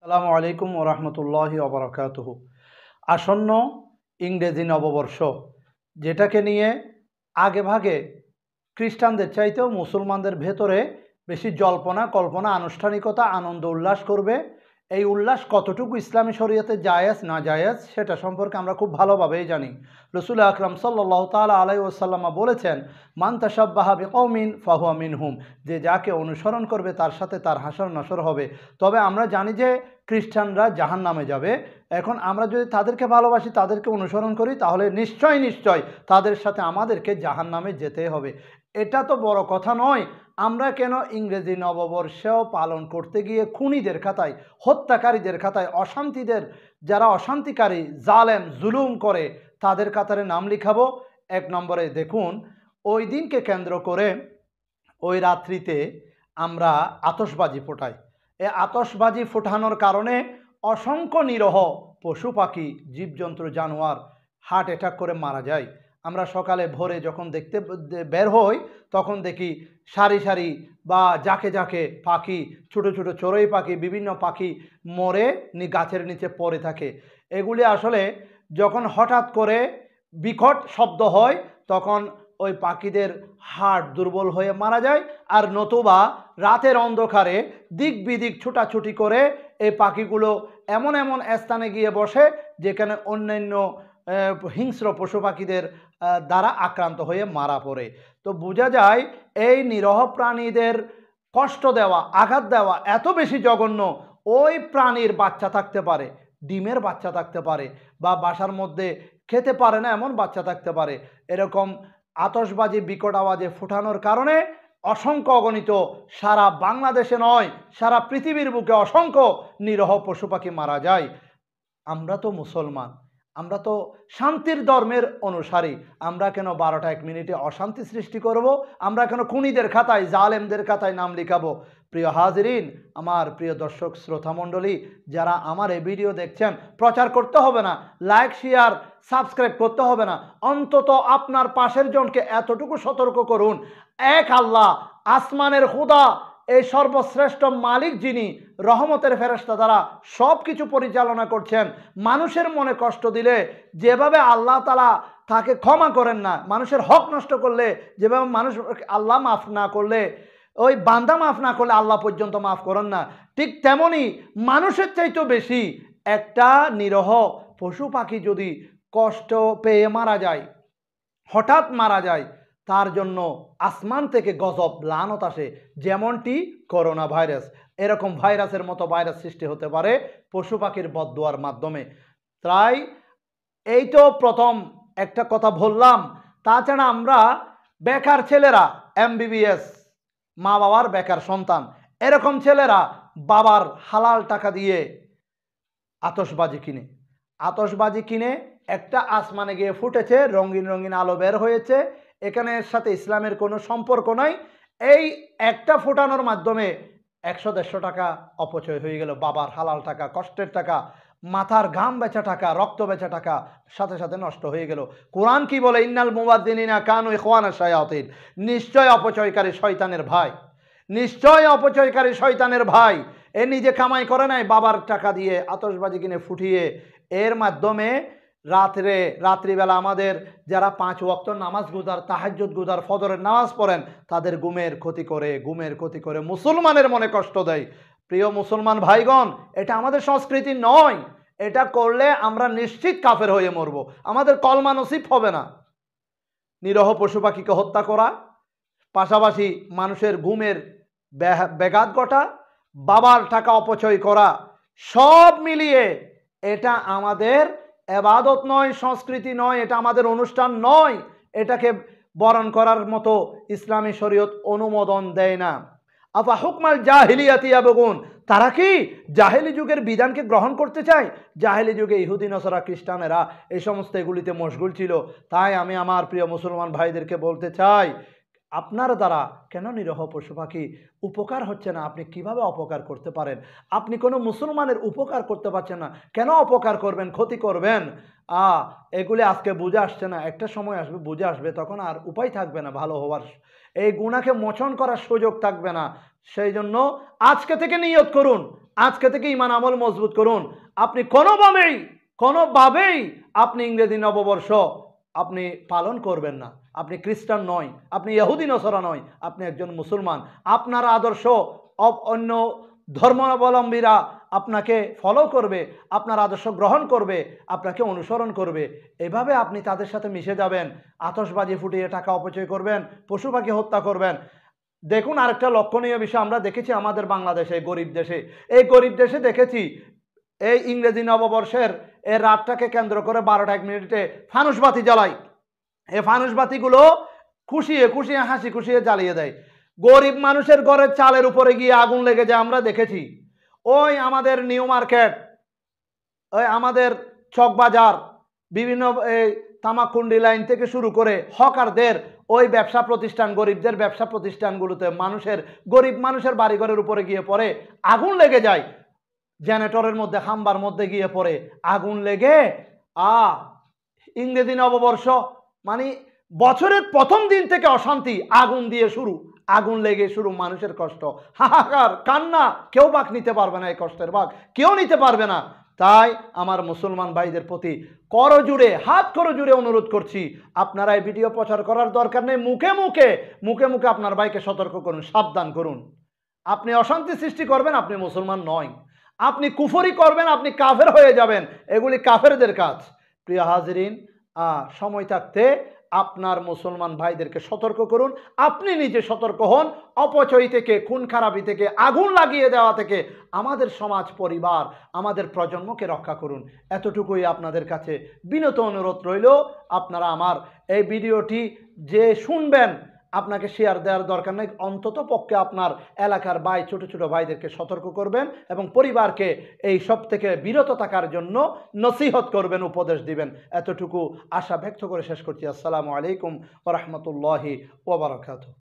আসসালামু আলাইকুম ওয়া রাহমাতুল্লাহি ওয়া বারাকাতুহু। আসন্ন ইংরেজি নববর্ষ, যেটাকে নিয়ে আগেভাগে খ্রিস্টানদের চাইতেও মুসলমানদের ভেতরে বেশি জল্পনা কল্পনা, আনুষ্ঠানিকতা, আনন্দ উল্লাস করবে। এই উল্লাস কতটুকু ইসলামী শরীয়তে জায়েজ না জায়েজ সেটা সম্পর্কে আমরা খুব ভালোভাবেই জানি। রসুল আকরাম সাল্লাল্লাহু তাআলা আলাইহি ওয়াসাল্লাম বলেছেন, মান তাশাব্বাহা বিকওমিন ফাহুয়া মিনহুম, যে যাকে অনুসরণ করবে তার সাথে তার হাসর নাসর হবে। তবে আমরা জানি যে খ্রিস্টানরা জাহান্নামে যাবে। এখন আমরা যদি তাদেরকে ভালোবাসি, তাদেরকে অনুসরণ করি, তাহলে নিশ্চয় নিশ্চয় তাদের সাথে আমাদেরকে জাহান্নামে যেতে হবে। এটা তো বড় কথা নয়। আমরা কেন ইংরেজি নববর্ষেও পালন করতে গিয়ে খুনিদের খাতায়, হত্যাকারীদের খাতায়, অশান্তিদের, যারা অশান্তিকারী, জালেম, জুলুম করে তাদের কাতারে নাম লিখাবো? এক নম্বরে দেখুন, ওই দিনকে কেন্দ্র করে ওই রাত্রিতে আমরা আতশবাজি ফোটাই। এই আতশবাজি ফোটানোর কারণে অসংখ্য নিরহ পশু পাখি, জীবজন্তু, জানোয়ার হার্ট অ্যাটাক করে মারা যায়। আমরা সকালে ভোরে যখন দেখতে বের হই, তখন দেখি সারি সারি বা জাকে জাকে পাখি, ছোটো ছোটো চড়ুই পাখি, বিভিন্ন পাখি মরে গাছের নিচে পড়ে থাকে। এগুলি আসলে যখন হঠাৎ করে বিকট শব্দ হয়, তখন ওই পাখিদের হার্ট দুর্বল হয়ে মারা যায়। আর নতুবা রাতের অন্ধকারে দিক বিদিক ছুটাছুটি করে এই পাখিগুলো এমন এমন স্থানে গিয়ে বসে যেখানে অন্যান্য হিংস্র পশু পাখিদের দ্বারা আক্রান্ত হয়ে মারা পড়ে। তো বোঝা যায় এই নিরহ প্রাণীদের কষ্ট দেওয়া, আঘাত দেওয়া এত বেশি জঘন্য। ওই প্রাণীর বাচ্চা থাকতে পারে, ডিমের বাচ্চা থাকতে পারে, বা বাসার মধ্যে খেতে পারে না এমন বাচ্চা থাকতে পারে। এরকম আতশবাজি বিকট আওয়াজে ফুটানোর কারণে অসংখ্য অগণিত, সারা বাংলাদেশে নয় সারা পৃথিবীর বুকে অসংখ্য নিরহ পশু পাখি মারা যায়। আমরা তো মুসলমান, আমরা তো শান্তির ধর্মের অনুসারী। আমরা কেন 12টা 1 মিনিটে অশান্তি সৃষ্টি করব? আমরা কেন খুনিদের খাতায়, জালেমদের খাতায় নাম লিখাবো? প্রিয় হাজরিন, আমার প্রিয় দর্শক শ্রোতা মণ্ডলী, যারা আমার এই ভিডিও দেখছেন, প্রচার করতে হবে না, লাইক শেয়ার সাবস্ক্রাইব করতে হবে না, অন্তত আপনার পাশের জনকে এতটুকু সতর্ক করুন, এক আল্লাহ, আসমানের খোদা, এই সর্বশ্রেষ্ঠ মালিক, যিনি রহমতের ফেরেশতা দ্বারা সব কিছু পরিচালনা করছেন, মানুষের মনে কষ্ট দিলে যেভাবে আল্লাহ তাআলা তাকে ক্ষমা করেন না, মানুষের হক নষ্ট করলে যেভাবে মানুষ, আল্লাহ মাফ না করলে, ওই বান্দা মাফ না করলে আল্লাহ পর্যন্ত মাফ করেন না, ঠিক তেমনি মানুষের চাইতেও বেশি একটা নিরহ পশু পাখি যদি কষ্ট পেয়ে মারা যায়, হঠাৎ মারা যায়, তার জন্য আসমান থেকে গজব লানত আসে। যেমনটি করোনা ভাইরাস, এরকম ভাইরাসের মতো ভাইরাস সৃষ্টি হতে পারে পশু পাখির বদদুয়ার মাধ্যমে। তাই এই তো প্রথম একটা কথা বললাম। তাছাড়া আমরা বেকার ছেলেরা, এমবিবিএস, মা বাবার বেকার সন্তান, এরকম ছেলেরা বাবার হালাল টাকা দিয়ে আতশবাজি কিনে একটা আসমানে গিয়ে ফুটেছে, রঙিন রঙিন আলো বের হয়েছে, এখানে এর সাথে ইসলামের কোনো সম্পর্ক নাই। এই একটা ফোটানোর মাধ্যমে 100-150 টাকা অপচয় হয়ে গেল, বাবার হালাল টাকা, কষ্টের টাকা, মাথার ঘাম বেচা টাকা, রক্ত বেচা টাকা সাথে সাথে নষ্ট হয়ে গেল। কোরআন কি বলে? ইন্নাল মুবাযযিলিনা কানু ইখওয়ানা শায়াতিন, নিশ্চয় অপচয়কারী শয়তানের ভাই, নিশ্চয় অপচয়কারী শয়তানের ভাই। এ নিজে কামাই করে নাই, বাবার টাকা দিয়ে আতশবাজি কিনে ফুটিয়ে, এর মাধ্যমে রাত্রিবেলা আমাদের যারা 5 ওয়াক্ত নামাজ গুজার, তাহাজ্জুদ গুজার, ফজরের নামাজ পড়েন, তাদের ঘুমের ক্ষতি করে মুসলমানের মনে কষ্ট দেয়। প্রিয় মুসলমান ভাইগণ, এটা আমাদের সংস্কৃতি নয়। এটা করলে আমরা নিশ্চিত কাফের হয়ে মরব, আমাদের কলমা নসিব হবে না। নিরহ পশু পাখিকে হত্যা করা, পাশাপাশি মানুষের ঘুমের ব্যাঘাত ঘটা, বাবার টাকা অপচয় করা, সব মিলিয়ে এটা আমাদের এবাদত নয়, সংস্কৃতি নয়, এটা আমাদের অনুষ্ঠান নয়। এটাকে বরণ করার মতো ইসলামী শরীয়ত অনুমোদন দেয় না। আফা হুকমাল জাহিলিয়াতি ইয়াবগুন, তারা কি জাহেলি যুগের বিধানকে গ্রহণ করতে চায়? জাহেলি যুগে ইহুদি নসরা খ্রিস্টানেরা এই সমস্ত এগুলিতে মশগুল ছিল। তাই আমি আমার প্রিয় মুসলমান ভাইদেরকে বলতে চাই, আপনার দ্বারা কেন নিরহ পশু পাখি উপকার হচ্ছে না? আপনি কিভাবে অপকার করতে পারেন? আপনি কোনো মুসলমানের উপকার করতে পারছেন না, কেন অপকার করবেন, ক্ষতি করবেন? এগুলি আজকে বুঝে আসছে না, একটা সময় আসবে বুঝে আসবে, তখন আর উপায় থাকবে না ভালো হওয়ার, এই গুনাহকে মোচন করার সুযোগ থাকবে না। সেই জন্য আজকে থেকে নিয়ত করুন, আজকে থেকে ঈমান আমল মজবুত করুন। আপনি কোনোভাবেই আপনি ইংরেজি নববর্ষ আপনি পালন করবেন না। আপনি খ্রিস্টান নয়, আপনি ইহুদি নসরা নয়, আপনি একজন মুসলমান। আপনার আদর্শ অন্য ধর্মাবলম্বীরা আপনাকে ফলো করবে, আপনার আদর্শ গ্রহণ করবে, আপনাকে অনুসরণ করবে। এভাবে আপনি তাদের সাথে মিশে যাবেন, আতশবাজি ফুটিয়ে টাকা অপচয় করবেন, পশু পাখি হত্যা করবেন। দেখুন, আরেকটা লক্ষণীয় বিষয় আমরা দেখেছি আমাদের বাংলাদেশে, এই গরিব দেশে দেখেছি এই ইংরেজি নববর্ষের এই রাতটাকে কেন্দ্র করে 12টা 1 মিনিটে ফানুস বাতি জ্বালায়। এই ফানুস বাতিগুলো খুশিয়ে হাসি খুশিয়ে জ্বালিয়ে দেয়। গরিব মানুষের ঘরের চালের উপরে গিয়ে আগুন লেগে যায় আমরা দেখেছি। ওই আমাদের নিউ মার্কেট, ওই আমাদের চকবাজার, বিভিন্ন এই তামাকুন্ডি লাইন থেকে শুরু করে হকারদের ওই ব্যবসা প্রতিষ্ঠান, গরিবদের ব্যবসা প্রতিষ্ঠানগুলোতে গরিব মানুষের বাড়িঘরের উপরে গিয়ে পড়ে আগুন লেগে যায়। জেনারেটরের মধ্যে, খাম্বার মধ্যে গিয়ে পড়ে আগুন লেগে ইংরেজি নববর্ষ মানে বছরের প্রথম দিন থেকে অশান্তি, আগুন দিয়ে শুরু, আগুন লেগে শুরু, মানুষের কষ্ট, হাহাকার, কান্না। কেউ বাক নিতে পারবে না, এই কষ্টের বাক কেউ নিতে পারবে না। তাই আমার মুসলমান ভাইদের প্রতি হাত করজুড়ে অনুরোধ করছি, আপনারা এই ভিডিও প্রচার করার দরকার নেই, মুখে মুখে আপনার ভাইকে সতর্ক করুন, সাবধান করুন। আপনি অশান্তি সৃষ্টি করবেন, আপনি মুসলমান নয়। আপনি কুফরি করবেন, আপনি কাফের হয়ে যাবেন। এগুলি কাফেরদের কাজ। প্রিয় হাজিরিন, সময় থাকতে আপনার মুসলমান ভাইদেরকে সতর্ক করুন, আপনি নিজে সতর্ক হন। অপচয় থেকে, খুন খারাপি থেকে, আগুন লাগিয়ে দেওয়া থেকে আমাদের সমাজ, পরিবার, আমাদের প্রজন্মকে রক্ষা করুন। এতটুকুই আপনাদের কাছে বিনত অনুরোধ রইল। আপনারা আমার এই ভিডিওটি যে শুনবেন, আপনাকে শেয়ার দেওয়ার দরকার নেই, অন্তত পক্ষে আপনার এলাকার ভাই, ছোট ছোট ভাইদেরকে সতর্ক করবেন এবং পরিবারকে এই সব থেকে বিরত থাকার জন্য নসিহত করবেন, উপদেশ দিবেন। এতটুকু আশা ব্যক্ত করে শেষ করছি। আসসালামু আলাইকুম ওয়া রাহমাতুল্লাহি ওয়া বারাকাতুহু।